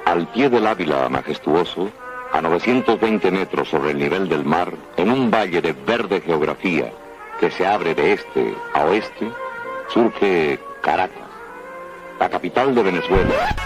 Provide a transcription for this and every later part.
Al pie del Ávila majestuoso, a 920 metros sobre el nivel del mar, en un valle de verde geografía que se abre de este a oeste, surge Caracas, la capital de Venezuela.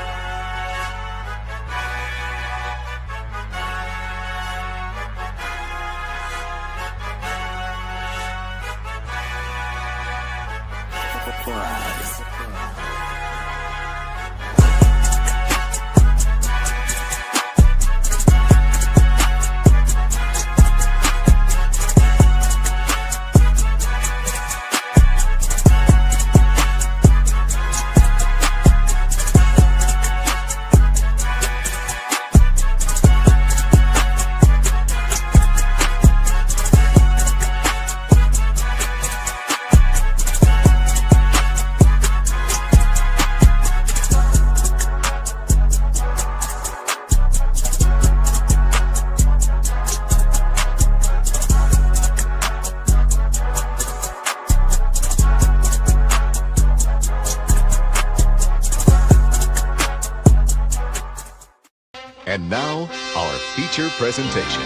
And now, our feature presentation.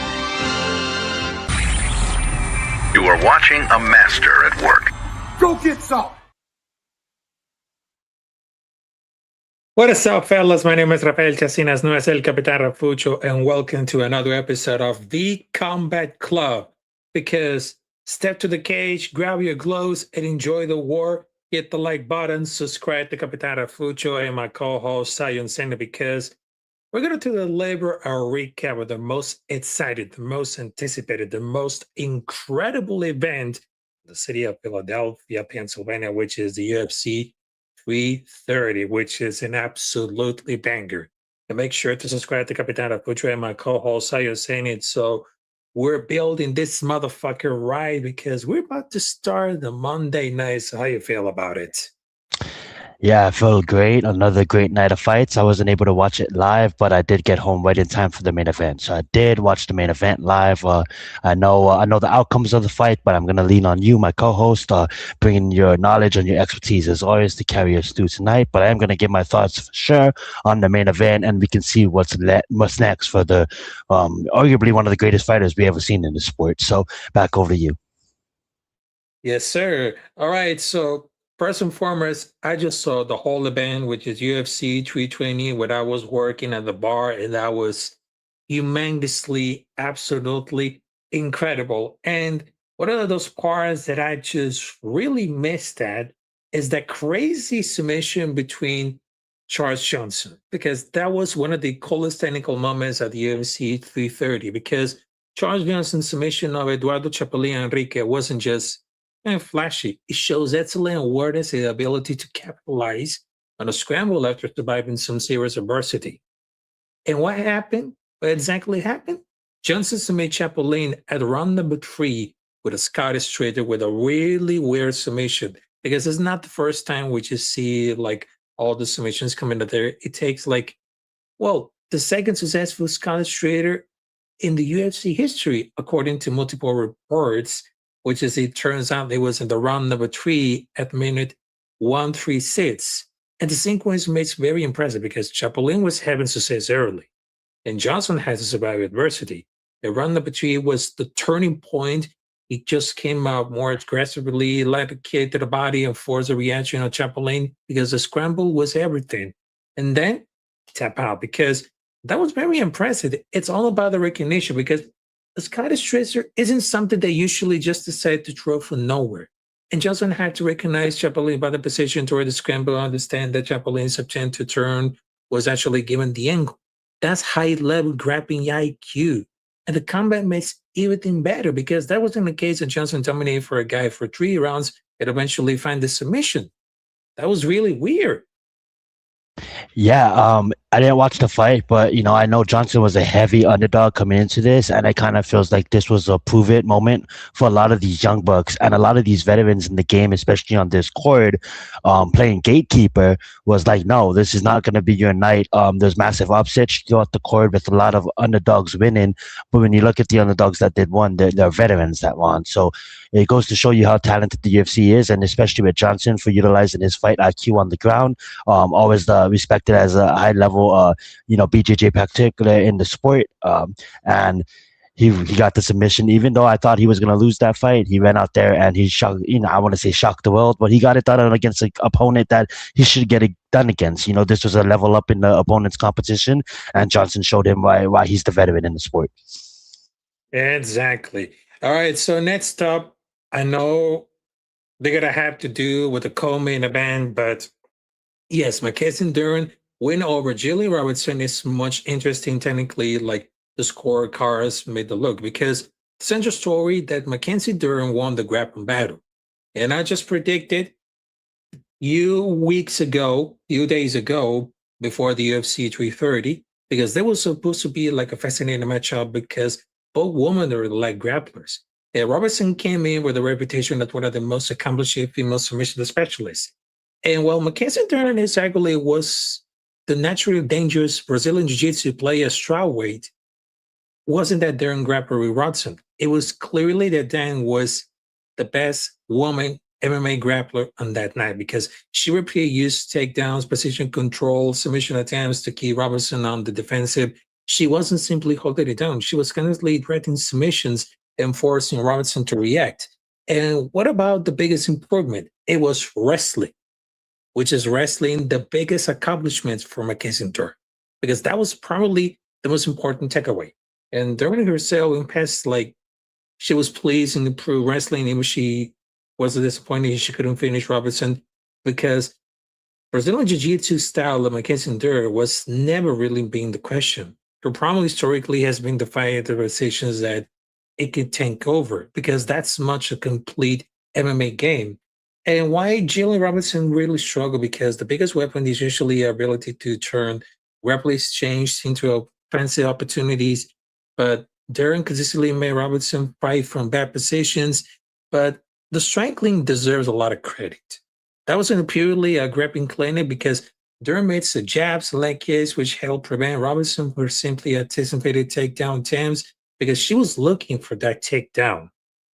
You are watching a master at work. Go get some! What is up, fellas? My name is Rafael Chacinas, no es el Capitán Rafucho, and welcome to another episode of The Combat Club. Because step to the cage, grab your gloves, and enjoy the war. Hit the like button, subscribe to Capitán Rafucho and my co-host Zion Zenith, because we're going to deliver a recap of the most excited, the most anticipated, the most incredible event in the city of Philadelphia, Pennsylvania, which is the UFC 330, which is an absolutely banger. And make sure to subscribe to Capitán Rafucho and my co-host Zion Zenith. So we're building this motherfucker right, because we're about to start the Monday night. So how you feel about it? Yeah, I feel great. Another great night of fights. I wasn't able to watch it live, but I did get home right in time for the main event. So I did watch the main event live. I know the outcomes of the fight, but I'm gonna lean on you, my co-host, bringing your knowledge and your expertise as always to carry us through tonight. But I am gonna give my thoughts for sure on the main event, and we can see what's next for the arguably one of the greatest fighters we ever seen in the sport. So back over to you. Yes, sir. All right, so first and foremost, I just saw the whole event, which is UFC 320, when I was working at the bar, and that was humongously, absolutely incredible. And one of those parts that I just really missed at is that crazy submission between Charles Johnson, because that was one of the coolest technical moments at the UFC 330, because Charles Johnson's submission of Eduardo Chapelin Enrique wasn't just flashy. It shows excellent awareness and ability to capitalize on a scramble after surviving some serious adversity. And what happened? What exactly happened? Johnson submitted Chapelin at round number 3 with a Scottish straighter with a really weird submission, because it's not the first time we just see like all the submissions coming out there. It takes like, well, the second successful Scottish straighter in the UFC history, according to multiple reports, which is it turns out it was in the round number 3 at minute 136. And the sequence makes very impressive because Chapelin was having success early, and Johnson had to survive adversity. The round number 3 was the turning point. He just came out more aggressively, led the kick to the body and forced a reaction on Chapelin because the scramble was everything. And then tap out, because that was very impressive. It's all about the recognition, because a Scottish tracer isn't something they usually just decide to throw from nowhere. And Johnson had to recognize Chapelin by the position toward the scramble, understand that Chapelin's attempt to turn was actually given the angle. That's high-level grappling IQ. And the combat makes everything better, because that wasn't the case that Johnson dominated for a guy for 3 rounds and eventually find the submission. That was really weird. Yeah, I didn't watch the fight, but I know Johnson was a heavy underdog coming into this, and it kind of feels like this was a prove it moment for a lot of these young bucks and a lot of these veterans in the game, especially on this court. Playing gatekeeper was like, no, this is not going to be your night. There's massive upsets throughout the court with a lot of underdogs winning, but when you look at the underdogs that did won, they're veterans that won. So it goes to show you how talented the UFC is, and especially with Johnson for utilizing his fight IQ on the ground. Always respected as a high level, BJJ practitioner in the sport. And he got the submission, even though I thought he was going to lose that fight. He went out there and he shocked, I want to say shocked the world, but he got it done against an opponent that he should get it done against. This was a level up in the opponent's competition, and Johnson showed him why he's the veteran in the sport. Exactly. All right, so next up, I know they're going to have to do with the co-main event, but yes, Mackenzie Dern win over Jillian Robertson is much interesting technically, like the scorecards made the look, because the central story that Mackenzie Dern won the grappling battle. And I just predicted few days ago, before the UFC 330, because there was supposed to be like a fascinating matchup, because both women are like grapplers. And Robertson came in with a reputation as one of the most accomplished female submission specialists. And while Mackenzie Dern actually was the naturally dangerous Brazilian Jiu-Jitsu player strawweight, wasn't that Darren grappler with Rodson. It was clearly that Dan was the best woman MMA grappler on that night, because she repeatedly used takedowns, position control, submission attempts to keep Robertson on the defensive. She wasn't simply holding it down. She was constantly threatening submissions and forcing Robertson to react. And what about the biggest improvement? It was wrestling, which is wrestling the biggest accomplishment for Mackenzie Dern, because that was probably the most important takeaway. And during herself in past, she was pleased and improved wrestling, even she was disappointed she couldn't finish Robertson, because Brazilian Jiu-Jitsu style of Mackenzie Dern was never really being the question. Her problem historically has been the fight decisions that it could tank over, because that's much a complete MMA game. And why Jillian Robertson really struggled, because the biggest weapon is usually her ability to turn grappling exchange into offensive opportunities. But Darren consistently made Robertson fight from bad positions. But the strangling deserves a lot of credit. That wasn't purely a grappling clinic, because Darren made some jabs, leg kicks, which helped prevent Robertson from simply anticipated takedown attempts, because she was looking for that takedown.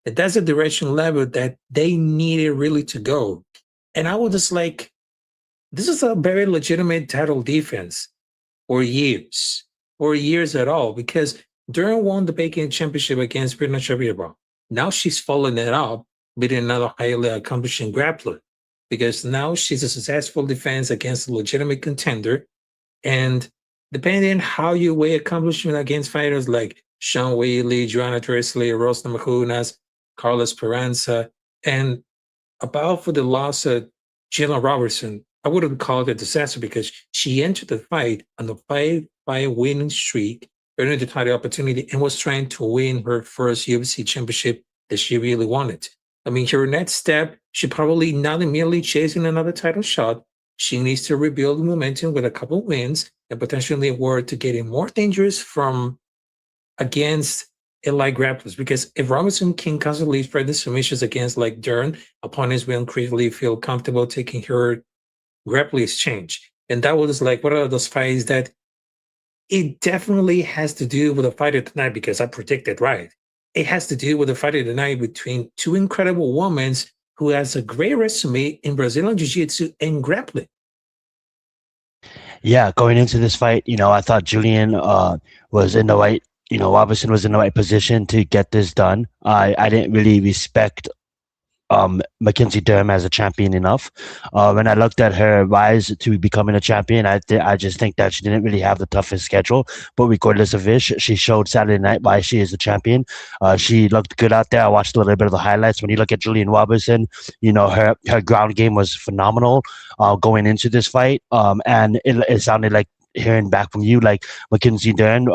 And that's the direction level that they needed really to go. And I was just like, this is a very legitimate title defense for years at all, because Dern won the Bacon Championship against Brianna Shabira. Now she's following it up with another highly accomplishing grappler, because now she's a successful defense against a legitimate contender. And depending on how you weigh accomplishment against fighters like Sean Whaley, Joanna Tresley, Rosna Mahunas, Carlos Peranza, and about for the loss of Jalen Robertson, I wouldn't call it a disaster because she entered the fight on a 5-fight winning streak, earning the title opportunity, and was trying to win her first UFC championship that she really wanted. I mean, her next step, she probably not immediately chasing another title shot. She needs to rebuild momentum with a couple wins and potentially work to getting more dangerous from against elite grapplers. Because if Robinson can constantly spread the submissions against like Dern, opponents will increasingly feel comfortable taking her grappling exchange. And that was like one of those fights that it definitely has to do with the fight of the night because I predicted right. It has to do with the fight of the night between two incredible women who has a great resume in Brazilian Jiu-Jitsu and grappling. Yeah, going into this fight, I thought Julian was in the right, Robinson was in the right position to get this done. I didn't really respect Mackenzie Dern as a champion enough. When I looked at her rise to becoming a champion, I just think that she didn't really have the toughest schedule. But regardless of it, she showed Saturday night why she is the champion. She looked good out there. I watched a little bit of the highlights. When you look at Julian Robertson, her ground game was phenomenal going into this fight. And it sounded like hearing back from you, like Mackenzie Dern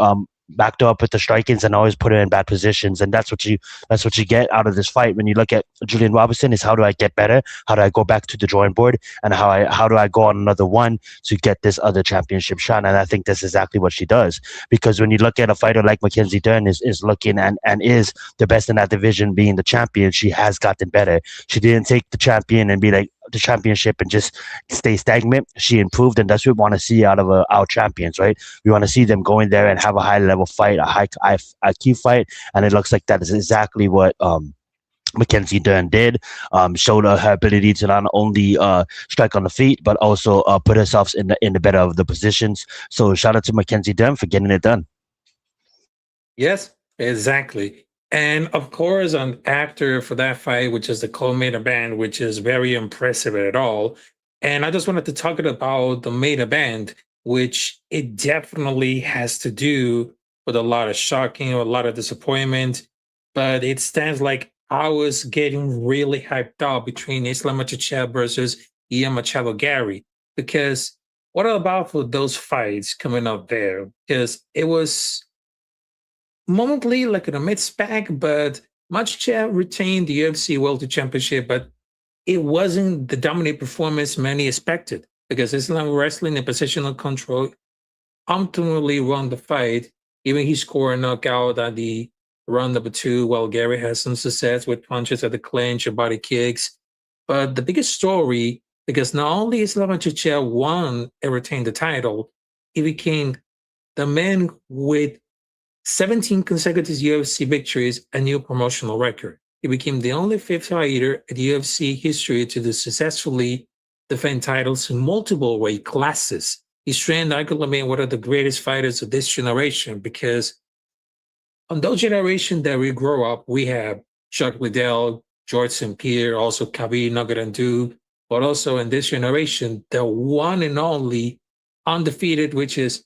backed her up with the strikings and always put her in bad positions, and that's what you get out of this fight. When you look at Julian Robertson, is how do I get better? How do I go back to the drawing board? And how do I go on another one to get this other championship shot? And I think that's exactly what she does. Because when you look at a fighter like Mackenzie Dern is looking and is the best in that division, being the champion, she has gotten better. She didn't take the champion and be like the championship and just stay stagnant. She improved, and that's what we want to see out of our champions, right? We want to see them go in there and have a high level fight, a high IQ fight, and it looks like that is exactly what Mackenzie Dern did. Showed her ability to not only strike on the feet but also put herself in the better of the positions. So shout out to Mackenzie Dern for getting it done. Yes, exactly. And of course, an actor for that fight, which is the co-main event, which is very impressive at all. And I just wanted to talk about the main event, which it definitely has to do with a lot of shocking, a lot of disappointment. But it stands like I was getting really hyped up between Islam Makhachev versus Ian Machado Gary. Because what about for those fights coming up there? Because it was momently like in a mixed bag, but Makhachev retained the UFC World Championship, but it wasn't the dominant performance many expected because Islam wrestling and positional control ultimately won the fight. Even he scored a knockout at the round number 2, while Gary has some success with punches at the clinch and body kicks. But the biggest story, because not only Islam Makhachev won and retained the title, he became the man with 17 consecutive UFC victories, a new promotional record. He became the only fifth fighter in UFC history to successfully defend titles in multiple weight classes. He's trained arguably one of the greatest fighters of this generation because on those generations that we grow up, we have Chuck Liddell, George St. Pierre, also Khabib Nurmagomedov, but also in this generation, the one and only undefeated, which is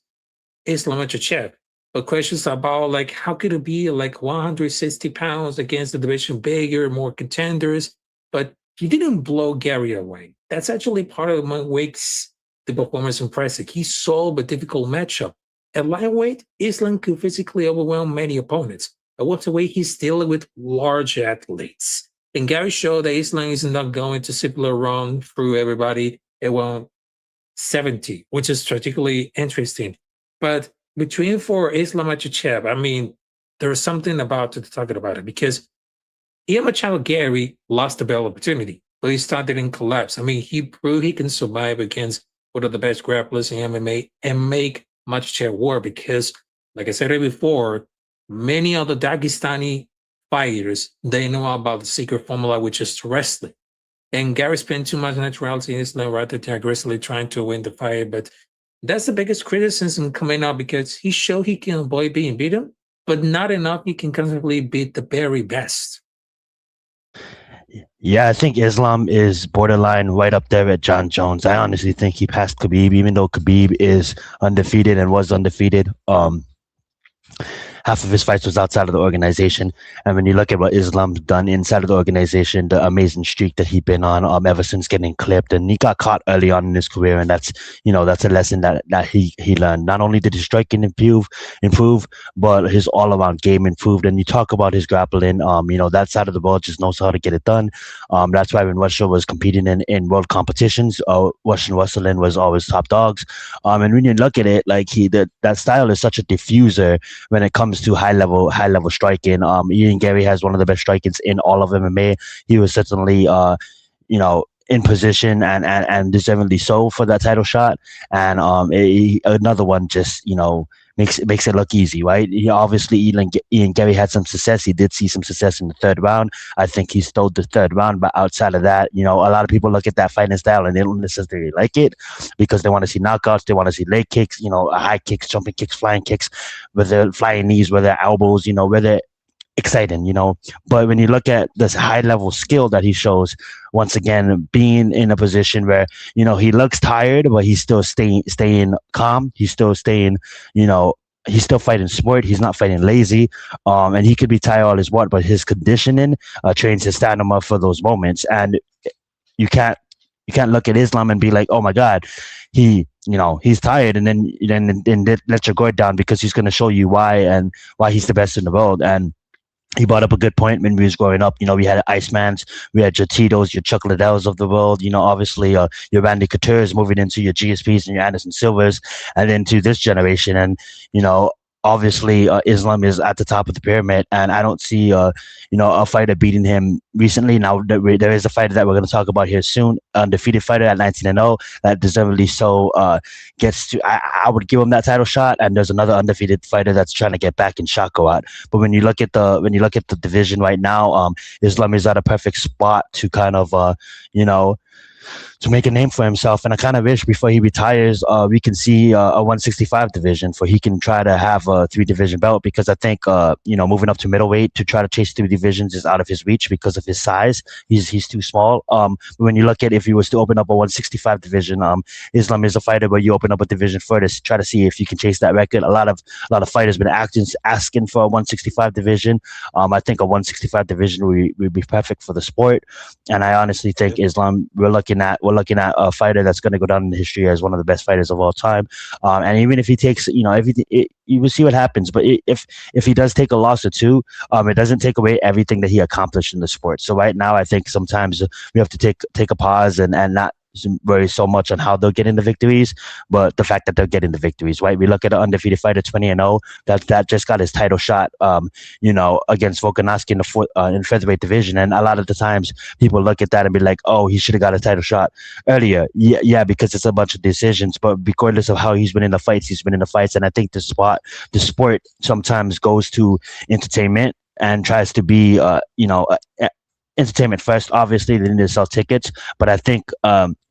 Islam Makhachev. But questions about like how could it be like 160 pounds against the division bigger, more contenders? But he didn't blow Gary away. That's actually part of what makes the performance impressive. He solved a difficult matchup. At lightweight, Islam could physically overwhelm many opponents. At welterweight, he's dealing with large athletes. And Gary showed that Islam is not going to simply run through everybody at 170, which is particularly interesting. But between for Islam Makhachev, I mean, there's something about to talk about it because Ian Machado Gary lost the belt opportunity, but he started in collapse. I mean, he proved he can survive against one of the best grapplers in MMA and make Makhachev work because, like I said before, many of the Dagestani fighters, they know about the secret formula, which is wrestling. And Gary spent too much naturality in Islam rather than aggressively trying to win the fight, but that's the biggest criticism coming out because he showed he can avoid being beaten, but not enough he can constantly beat the very best. Yeah, I think Islam is borderline right up there with John Jones. I honestly think he passed Khabib, even though Khabib is undefeated and was undefeated. half of his fights was outside of the organization. And when you look at what Islam's done inside of the organization, the amazing streak that he's been on ever since getting clipped, and he got caught early on in his career, and that's a lesson that he learned. Not only did his striking improve, but his all around game improved. And you talk about his grappling, that side of the world just knows how to get it done. That's why when Russia was competing in world competitions, Russian wrestling was always top dogs. And when you look at it, like that style is such a diffuser when it comes to high level striking. Ian Gary has one of the best strikings in all of MMA. He was certainly in position and deservedly so for that title shot. And another one just makes it look easy, right? Obviously Ian Gary had some success. He did see some success in the third round. I think he stole the third round, but outside of that, a lot of people look at that fighting style and they don't necessarily like it because they want to see knockouts, they want to see leg kicks, high kicks, jumping kicks, flying kicks, whether flying knees, whether elbows, whether exciting, but when you look at this high level skill that he shows, once again, being in a position where, he looks tired, but he's still staying calm. He's still staying, he's still fighting smart. He's not fighting lazy. And he could be tired all his what, but his conditioning trains his stamina for those moments. And you can't look at Islam and be like, oh my God, he's tired, and then let your guard down because he's going to show you why he's the best in the world. And he brought up a good point when we was growing up. We had Icemans, we had your Tito's, your Chuck Liddells of the world. Obviously, your Randy Couture's moving into your GSPs and your Anderson Silvers, and then to this generation. And obviously, Islam is at the top of the pyramid, and I don't see, a fighter beating him recently. Now, there is a fighter that we're going to talk about here soon, undefeated fighter at 19-0, that deservedly so gets to. I would give him that title shot. And there's another undefeated fighter that's trying to get back in Shakoat. But when you look at the division right now, Islam is at a perfect spot to kind of, to make a name for himself. And I kind of wish before he retires, we can see a 165 division for he can try to have a 3-division belt, because I think, moving up to middleweight to try to chase 3 divisions is out of his reach because of his size. He's too small. But when you look at if he was to open up a 165 division, Islam is a fighter where you open up a division further to try to see if you can chase that record. A lot of fighters been asking for a 165 division. I think a 165 division would be perfect for the sport. And I honestly think Islam, we're looking at a fighter that's going to go down in history as one of the best fighters of all time. And even if he takes, you will see what happens. But if he does take a loss or two, it doesn't take away everything that he accomplished in the sport. So right now, I think sometimes we have to take a pause and not worry so much on how they'll get into victories, but the fact that they're getting the victories, right? We look at an undefeated fighter, 20-0, that just got his title shot, against Volkanovski in featherweight division. And a lot of the times people look at that and be like, oh, he should have got a title shot earlier. Yeah, because it's a bunch of decisions, but regardless of how he's been in the fights, he's been in the fights. And I think the sport sometimes goes to entertainment and tries to be, entertainment first. Obviously, they need to sell tickets, but I think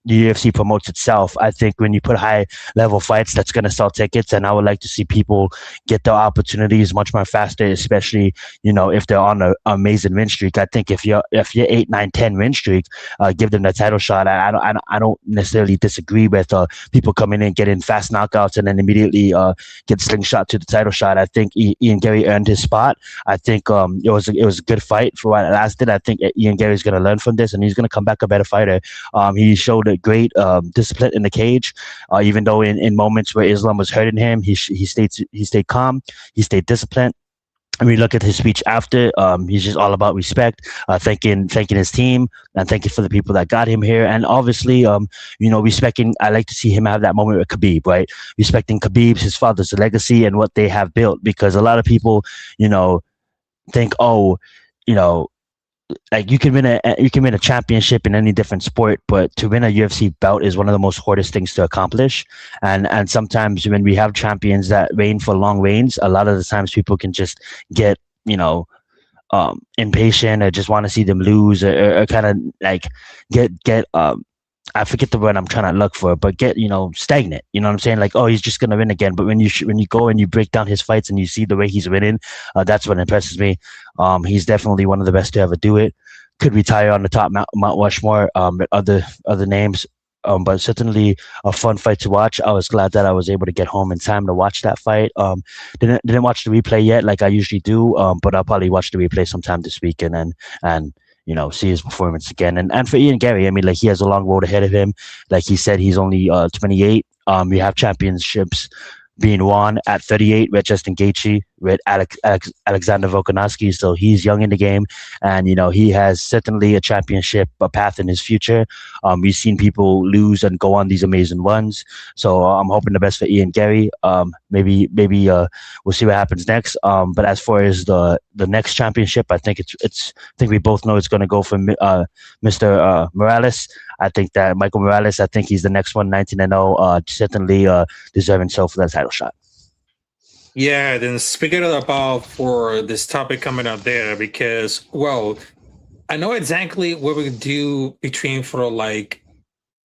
the UFC promotes itself. I think when you put high level fights, that's going to sell tickets, and I would like to see people get their opportunities much more faster, especially if they're on an amazing win streak. I think if you're 8, 9, 10 win streak, give them the title shot. I don't necessarily disagree with people coming in getting fast knockouts and then immediately get slingshot to the title shot. I think Ian Gary earned his spot. I think it was a good fight for what it lasted. I think Ian Gary's going to learn from this, and he's going to come back a better fighter. He showed a great discipline in the cage, even though in moments where Islam was hurting him, he stayed calm, he stayed disciplined. And we look at his speech after, he's just all about respect, thanking his team and thanking for the people that got him here. And obviously, respecting, I like to see him have that moment with Khabib, right? Respecting Khabib, his father's legacy and what they have built, because a lot of people, think, like you can win a championship in any different sport, but to win a UFC belt is one of the most hardest things to accomplish. And sometimes when we have champions that reign for long reigns, a lot of the times people can just get impatient or just want to see them lose or kind of like get I forget the word I'm trying to look for, but get, stagnant. You know what I'm saying? Like, oh, he's just going to win again. But when you go and you break down his fights and you see the way he's winning, that's what impresses me. He's definitely one of the best to ever do it. Could retire on the top Mount Rushmore with other names. but certainly a fun fight to watch. I was glad that I was able to get home in time to watch that fight. Didn't watch the replay yet, like I usually do, but I'll probably watch the replay sometime this weekend and see his performance again. And for Ian Gary, I mean, like, he has a long road ahead of him. Like he said, he's only 28. We have championships being won at 38 with Justin Gaethje, with Alexander Volkanovski. So he's young in the game, and he has certainly a championship path in his future. We've seen people lose and go on these amazing runs. So I'm hoping the best for Ian Gary. Maybe we'll see what happens next. But as far as the next championship, I think I think we both know it's going to go for Mr. Morales. I think that Michael Morales, I think he's the next one, 19-0, certainly deserving so for that title shot. Yeah, then speaking about for this topic coming up there, because, well, I know exactly what we do between for like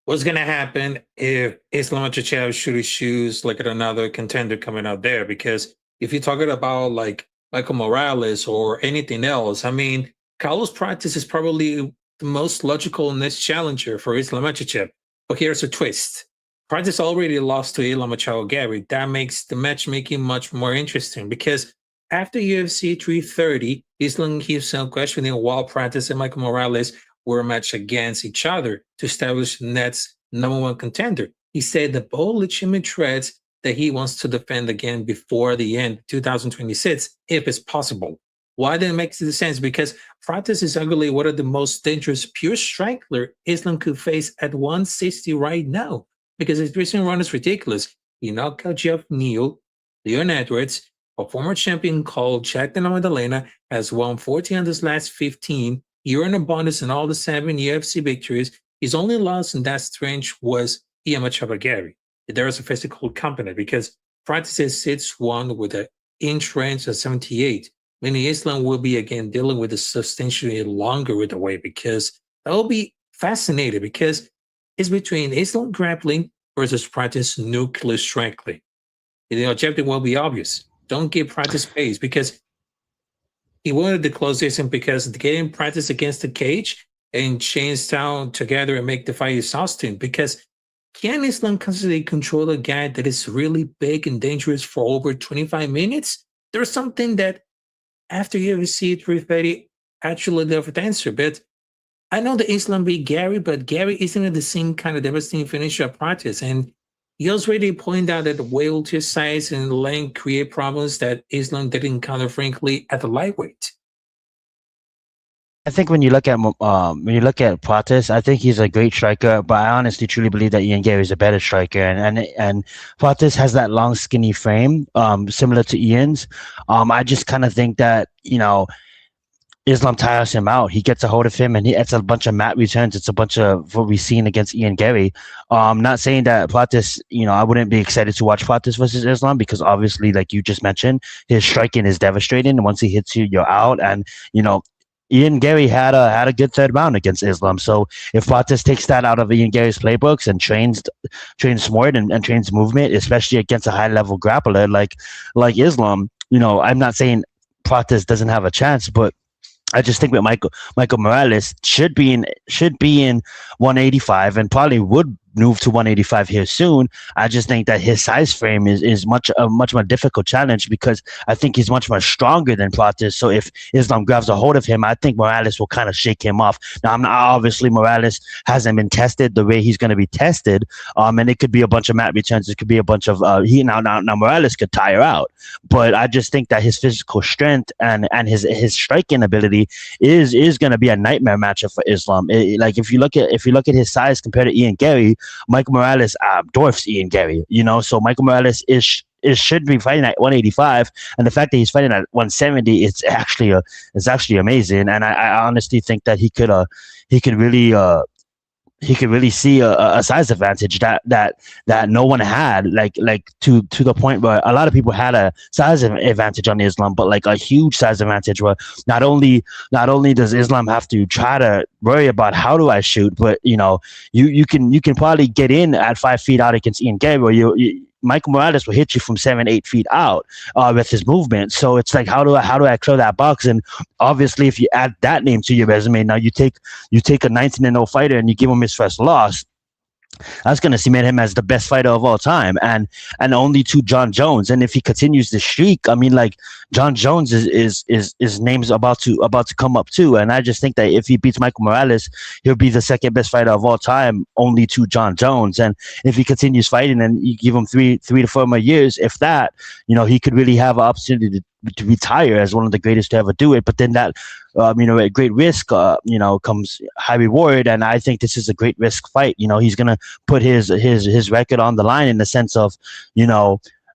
what's going to happen if Islam Makhachev shoot his shoes like at another contender coming out there. Because if you're talking about like Michael Morales or anything else, I mean, Carlos Prates is probably the most logical next challenger for Islam Makhachev. But here's a twist. Prates already lost to Islam Makhachev. That makes the matchmaking much more interesting, because after UFC 330, Islam keeps on questioning while Prates and Michael Morales were matched against each other to establish the next number one contender. He said the bold legitimate threats that he wants to defend again before the end of 2026, if it's possible. Why that makes it sense? Because Prates is arguably one of the most dangerous pure striker Islam could face at 160 right now, because his recent run is ridiculous. He knocked out Jeff Neal, Leon Edwards, a former champion called Jack Della Maddalena, has won 14 of his last 15. He earned a bonus in all the 7 UFC victories. His only loss in that stretch was Ian Makhachev. There is a physical component, because Prates is 6'1" with an inch range of 78. Meaning Islam will be again dealing with a substantially longer with the weight, because that will be fascinating, because it's between Islam grappling versus Prates nuclear striking. The objective will be obvious. Don't give Prates space, because he wanted to close this in, because getting Prates against the cage and chains down together and make the fight exhausting. Because can Islam constantly control a guy that is really big and dangerous for over 25 minutes? There's something that after UFC 330 actually left the answer. But I know that Islam beat Gary, but Gary isn't the same kind of devastating finisher of Prates. And he already pointed out that the wheelchair size and length create problems that Islam didn't encounter, frankly, at the lightweight. I think when you look at Prates, I think he's a great striker, but I honestly truly believe that Ian Gary is a better striker, and Prates has that long, skinny frame, similar to Ian's. I just kind of think that Islam tires him out. He gets a hold of him, and it's a bunch of mat returns. It's a bunch of what we've seen against Ian Gary. I'm not saying that Prates, I wouldn't be excited to watch Prates versus Islam, because obviously, like you just mentioned, his striking is devastating. And once he hits you, you're out. And Ian Gary had a good third round against Islam. So if Prates takes that out of Ian Gary's playbooks and trains smart and trains movement, especially against a high level grappler like Islam, I'm not saying Prates doesn't have a chance, but I just think that Michael Morales should be in 185 and probably would move to 185 here soon. I just think that his size frame is much more difficult challenge, because I think he's much more stronger than Prates. So if Islam grabs a hold of him, I think Morales will kind of shake him off. Now, obviously Morales hasn't been tested the way he's going to be tested, and it could be a bunch of mat returns. It could be a bunch of now Morales could tire out, but I just think that his physical strength and his striking ability is going to be a nightmare matchup for Islam. If you look at his size compared to Ian Gary, Michael Morales dwarfs Ian Gary, so Michael Morales should be fighting at 185, and the fact that he's fighting at 170, it's actually amazing. And I honestly think that he could really see a size advantage that no one had, like to the point where a lot of people had a size advantage on Islam, but like a huge size advantage where not only does Islam have to try to worry about how do I shoot, but you can probably get in at 5 feet out against Ian Gary, where Michael Morales will hit you from 7-8 feet out with his movement. So it's like, how do I clear that box? And obviously, if you add that name to your resume, now you take a 19-0 fighter and you give him his first loss. That's going to cement him as the best fighter of all time, and only to John Jones. And if he continues the streak, I mean, like John Jones is name's about to come up too. And I just think that if he beats Michael Morales, he'll be the second best fighter of all time, only to John Jones. And if he continues fighting and you give him three to 4 more years, if that, he could really have an opportunity to retire as one of the greatest to ever do it. But then that, at great risk, comes high reward. And I think this is a great risk fight. He's going to put his record on the line in the sense of,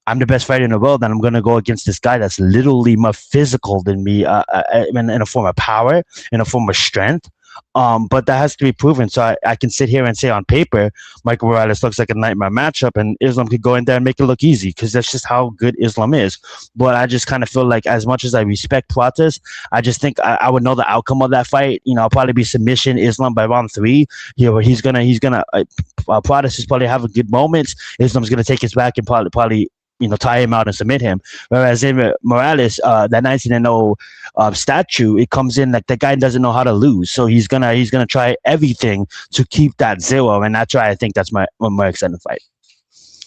I'm the best fighter in the world, and I'm going to go against this guy that's literally more physical than me, in a form of power, in a form of strength. But that has to be proven. So I can sit here and say on paper, Michael Morales looks like a nightmare matchup, and Islam could go in there and make it look easy because that's just how good Islam is. But I just kind of feel like, as much as I respect Pratis, I just think I would know the outcome of that fight. I'll probably be submission Islam by round 3. He's gonna Pratis is probably having good moments. Islam's gonna take his back and probably tie him out and submit him. Whereas in Morales, that 19-0 statue, it comes in like the guy doesn't know how to lose, so he's gonna try everything to keep that 0, and that's why I think that's my more exciting fight.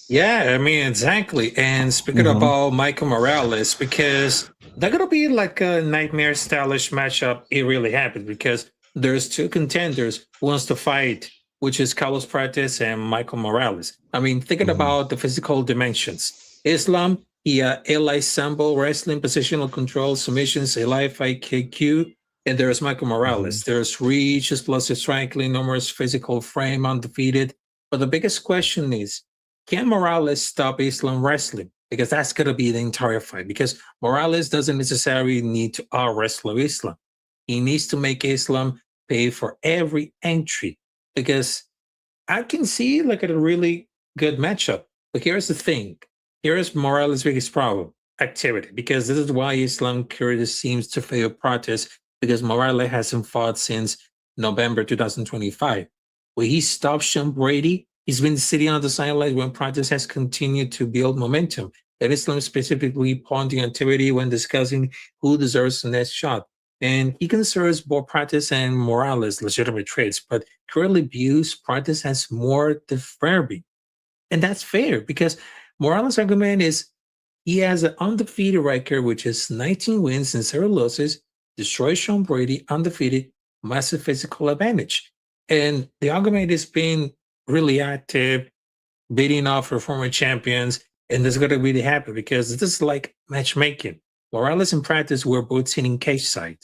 Yeah, I mean, exactly. And speaking about Michael Morales, because they're gonna be like a nightmare stylish matchup. It really happened because there's 2 contenders who wants to fight, which is Carlos Pratis and Michael Morales. I mean, thinking about the physical dimensions. Islam, Eli Sambo, wrestling, positional control, submissions, Eli fight KQ, and there's Michael Morales. There's reach, explosive striking, numerous physical frame, undefeated. But the biggest question is, can Morales stop Islam wrestling? Because that's going to be the entire fight. Because Morales doesn't necessarily need to out-wrestle Islam. He needs to make Islam pay for every entry. Because I can see like a really good matchup. But here's the thing. Here's Morales' biggest problem, activity, because this is why Islam Curtis seems to fail Pratis, because Morales hasn't fought since November 2025. When he stopped Sean Brady, he's been sitting on the sidelines when Pratis has continued to build momentum. And Islam specifically pointing activity when discussing who deserves the next shot. And he considers both Pratis and Morales legitimate traits, but currently views Pratis has more than Fairby. And that's fair, because Morales' argument is he has an undefeated record, which is 19 wins and 0 losses, destroys Sean Brady, undefeated, massive physical advantage. And the argument is being really active, beating off her former champions, and this is going to really happen because this is like matchmaking. Morales and Pratis were both sitting cage side,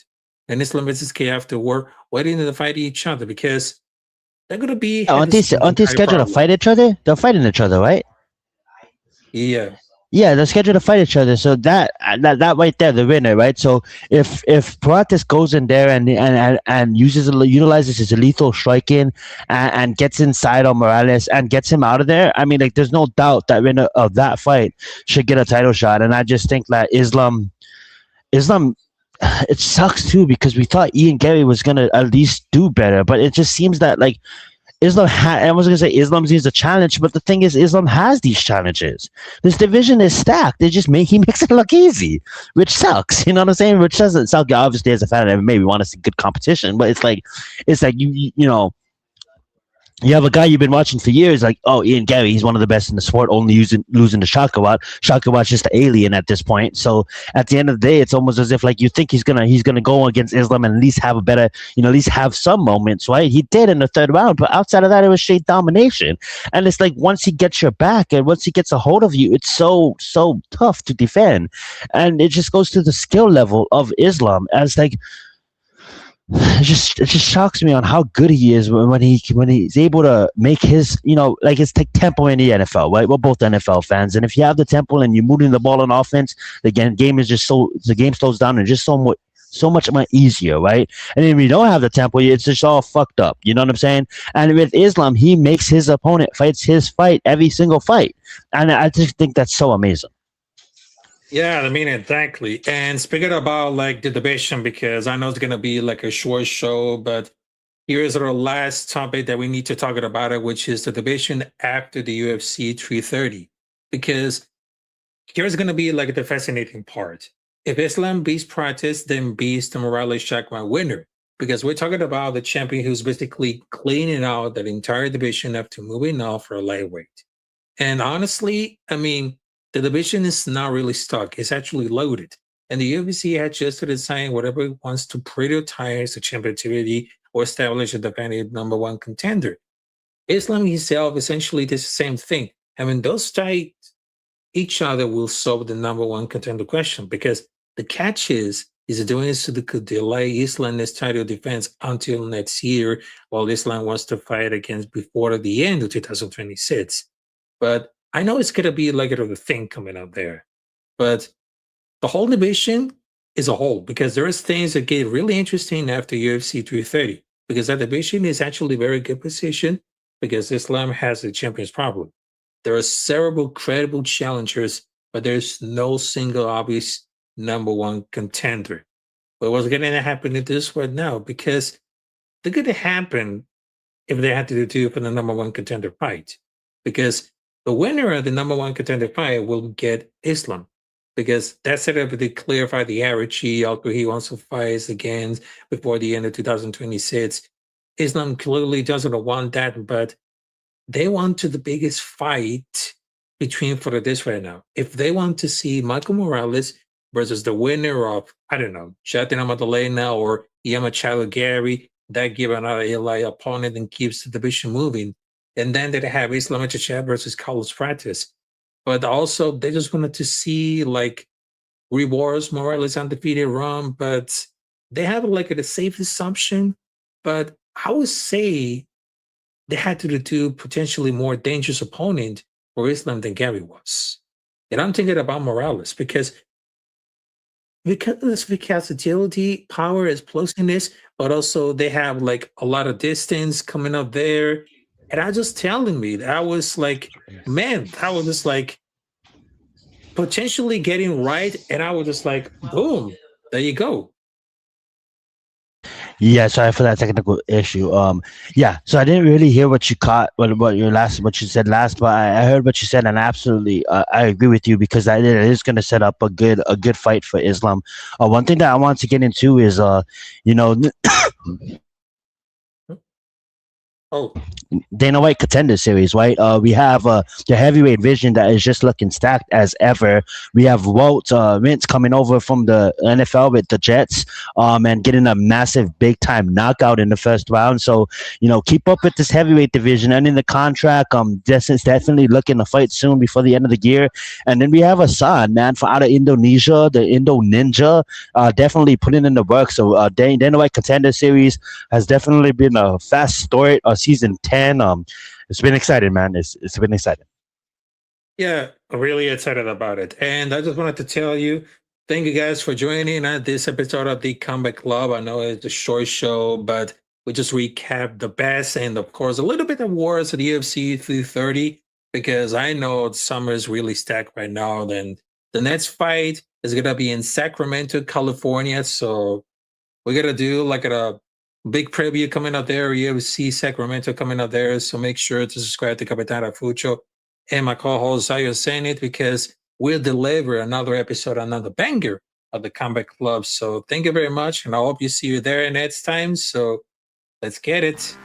and Islam versus KF were waiting to fight each other because they're going to be. Aren't they scheduled to fight each other? They're fighting each other, right? Yeah. Yeah, they're scheduled to fight each other. So that right there, the winner, right? So if Pratis goes in there and utilizes his lethal striking and gets inside on Morales and gets him out of there, I mean, like, there's no doubt that winner of that fight should get a title shot. And I just think that Islam, it sucks too, because we thought Ian Gary was gonna at least do better, but it just seems that, like, I was going to say Islam needs a challenge, but the thing is, Islam has these challenges. This division is stacked. He makes it look easy, which sucks. You know what I'm saying? Which doesn't suck. Obviously, as a fan of MMA, we want to see good competition, but it's like you have a guy you've been watching for years, like, oh, Ian Gary, he's one of the best in the sport, only losing to Shakawat. Shakawat's just an alien at this point. So at the end of the day, it's almost as if, like, you think he's gonna go against Islam and at least have a better, at least have some moments, right? He did in the 3rd round, but outside of that, it was straight domination. And it's like, once he gets your back and once he gets a hold of you, it's so tough to defend. And it just goes to the skill level of Islam as, like, it just shocks me on how good he is when he's able to make his, like, his tempo in the NFL, right? We're both NFL fans, and if you have the tempo and you're moving the ball on offense, the game slows down and just so much more easier, right? And if you don't have the tempo, it's just all fucked up. You know what I'm saying? And with Islam, he makes his opponent fights his fight every single fight, and I just think that's so amazing. Yeah, I mean, exactly. And speaking about like the division, because I know it's going to be like a short show, but here's our last topic that we need to talk about it, which is the division after the UFC 330. Because here's going to be like the fascinating part. If Islam beats Pratis, then beats the Morales Shakman winner. because we're talking about the champion who's basically cleaning out that entire division after moving off for a lightweight. And honestly, I mean, the division is not really stuck. It's actually loaded. And the UFC had just to decide whatever it wants to prioritize the championship or establish a definitive number one contender. Islam himself essentially did the same thing. I mean, those fight each other will solve the number one contender question, because the catch is doing this to delay Islam's title defense until next year, while Islam wants to fight against before the end of 2026. But I know it's going to be like a thing coming up there. But the whole division is a whole, because there's things that get really interesting after UFC 330, because that division is actually a very good position, because Islam has a champion's problem. There are several credible challengers, but there's no single obvious number one contender. But what's going to happen in this one now? Because they're going to happen if they had to do for the number one contender fight. Because the winner of the number one contender fight will get Islam. Because that's sort of to clarify the hierarchy after he wants to fight again before the end of 2026. Islam clearly doesn't want that, but they want to the biggest fight between for this right now. If they want to see Michael Morales versus the winner of, I don't know, Jatina Madalena or Yamachalo Gary, that give another Eli opponent and keeps the division moving. And then they have Islam Makhachev versus Carlos Pratis. But also, they just wanted to see like rewards Morales undefeated run, but they have like a safe assumption. But I would say they had to do potentially more dangerous opponent for Islam than Gary was. And I'm thinking about Morales because agility, power, explosiveness, but also they have like a lot of distance coming up there. And I just telling me that I was like, man, that was just like potentially getting right. And I was just like, boom, there you go. Yeah, sorry for that technical issue. Yeah, so I didn't really hear what you caught, what you said last, but I heard what you said, and absolutely, I agree with you, because that it is going to set up a good fight for Islam. One thing that I want to get into is, you know, Dana White Contender Series, right? We have the heavyweight division that is just looking stacked as ever. We have Vince coming over from the NFL with the Jets, and getting a massive big time knockout in the first round. So, keep up with this heavyweight division. Ending the contract, Justin's definitely looking to fight soon before the end of the year. And then we have Hassan, man, from out of Indonesia, the Indo Ninja, definitely putting in the work. So, Dana White Contender Series has definitely been a fast start. Season 10. It's been exciting, man. It's been exciting. Yeah, I'm really excited about it. And I just wanted to tell you, thank you guys for joining this episode of the Combat Club. I know it's a short show, but we just recap the best and, of course, a little bit of wars at the UFC 330, because I know summer is really stacked right now. Then the next fight is going to be in Sacramento, California. So we're going to do like a big preview coming up there. UFC Sacramento coming up there. So make sure to subscribe to Capitán Rafucho and my co-host Zion Zenith, because we'll deliver another episode, another banger of the Combat Club. So thank you very much, and I hope you see you there next time. So let's get it.